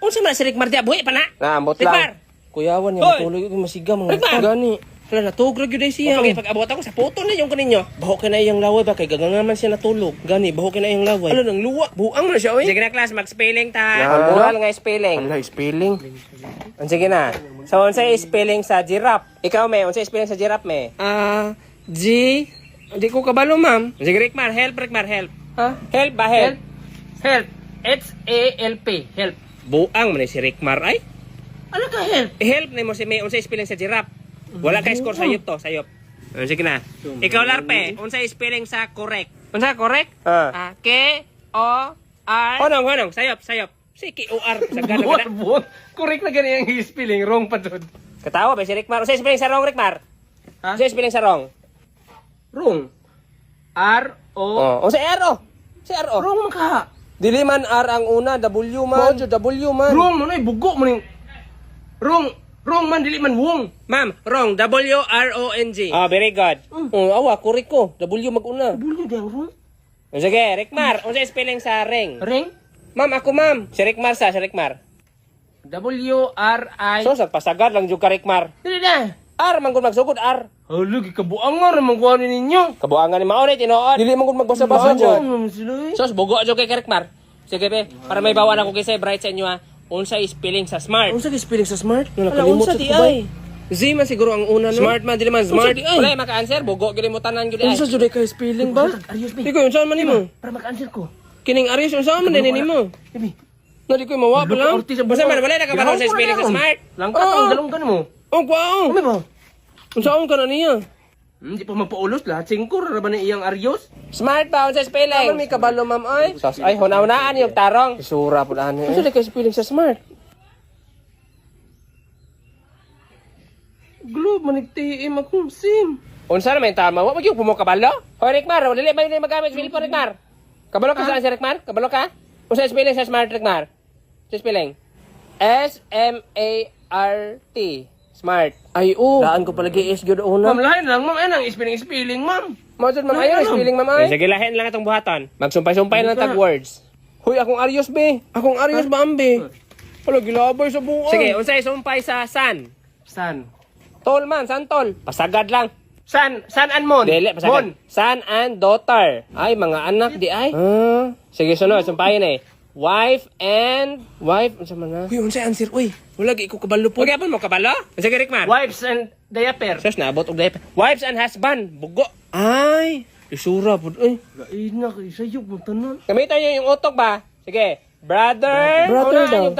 Unsa man si Rickmar dia buhi pa na? Nambot Rickmar. lang. Kuyawan niya, Hoy! matulog yung masigam. Rickmar! Gani. Hala natugrag yun siya. Pag abot ako sa puto na yung kaninyo. Baho ka na iyang laway ba? Kay gagang naman siya natulog. Gani, baho ka na iyang laway. Ano nang luwa? Buang na siya oy. Sige na class, mag-spelling ta. Ano? nga spelling. Ano, spelling? Sige na. So unsa spelling sa giraffe? Ikaw me, unsa spelling sa giraffe me? G Di ko kabalo, ma'am. Sige, Rickmar, help, Rickmar, help. Ha? Help ba, help? Help. H-A-L-P. Help. Buang man si Rickmar ay. Ano ka help? Help na mo si May, unsa spelling sa giraffe? Wala kay score sayop to, sayop. Sige na. Ikaw Larpe, unsa spelling sa correct? Unsa correct? K O R. Honong, sayop. Si K O R sa gana. Buwan. Correct na ganyan yung spelling. Wrong pa doon. Katawa ba si Rickmar? Unsa spelling sa wrong, Rickmar? Ha? Unsa spelling sa wrong? Wrong. R-O. Unsa R-O? Si R-O. Wrong man ka. Dili man R ang una, W man. W man. Wrong man ay bugo man. Wrong man, dili man wong. Ma'am, wrong. W-R-O-N-G. Very good. Awa, correct ko. W mag-una. Bulyo diyang wrong. Sige, Rickmar, unsa spelling sa ring? Ring? Ma'am, ako ma'am. Si Rickmar. W-R-I. So, sagpasagad lang jud ka Rickmar. Dili na. R, manggod magsugod, R. Halo, gikabuang nga naman kuha ninyo. Kabuangan ni Maorit, inoon. Dili manggod magbasa-basa dyan. Ano sila eh? Sos, bugo jud kay Rickmar. Sige, be. Para may bawa na ko kay bright sa inyo ha. Unsa spelling sa smart? Unsa ka spelling sa smart? Wala, unsa di ay. Z man siguro ang una no. Smart man, dili man smart. Unsa di ay? Wala, maka-answer. Bugo, gili mo tanan gili ay. Unsa jud ka spelling ba? Arios be. Ikaw, unsa man nimo? Para maka-answer ko. Kining Aris, unsa man din nimo? Ibi. Na di ko mawa pa lang. Basta man, wala na ka ba sa spelling sa smart? Langkat ang galong ka mo. Oh, kwao. Ano ba? Unsaon ka na niya? Hindi pa magpaulos lahat. Singkur na ba na iyang Arios? Smart ba unsa spelling? May kabalo ma'am ay. Sos, ay hunahunaan yung tarong. Sura po daan eh. Unsa di ka spelling sa smart? Globe manigtiim akong sim. Unsa na may tama? Wa magyud pumo kabalo? Hoy Rickmar, dili ba ni magamit sa Filipino Rickmar? Kabalo ka saan si Rickmar? Kabalo ka? Unsa spelling sa smart Rickmar? Sa spelling? S-M-A-R-T. Smart. Ay oh. Daan ko palagi is gyud una. Ma'am lahin lang ma'am. Anang spelling ma'am. Mo jud ma'am ayo spelling ma'am ay. Sige lahin lang atong buhaton. Magsumpay-sumpay lang tag words. Hoy akong Arios be. Akong Arios ba ambe? Wala gilabay sa buwan. Sige, unsay sumpay sa sun? San? Tol man, san tol? Pasagad lang. San and Mon? Dili, pasagad. Son and daughter. Ay, mga anak di ay. Sige, sunod, sumpayin eh. Wife, unsa man na? Uy, unsay answer? Uy, wala gi ko kabalo po. Huwag yapon mo kabalo? Sige, Rickmar. Wives and diaper. Sus, naabot og diaper. Wives and husband, bugo. Ay, isura po. Ay, lain na kay sayo mo tanan. Gamitan niyo yung utok ba? Sige. Brother. Brother Una, daw. yung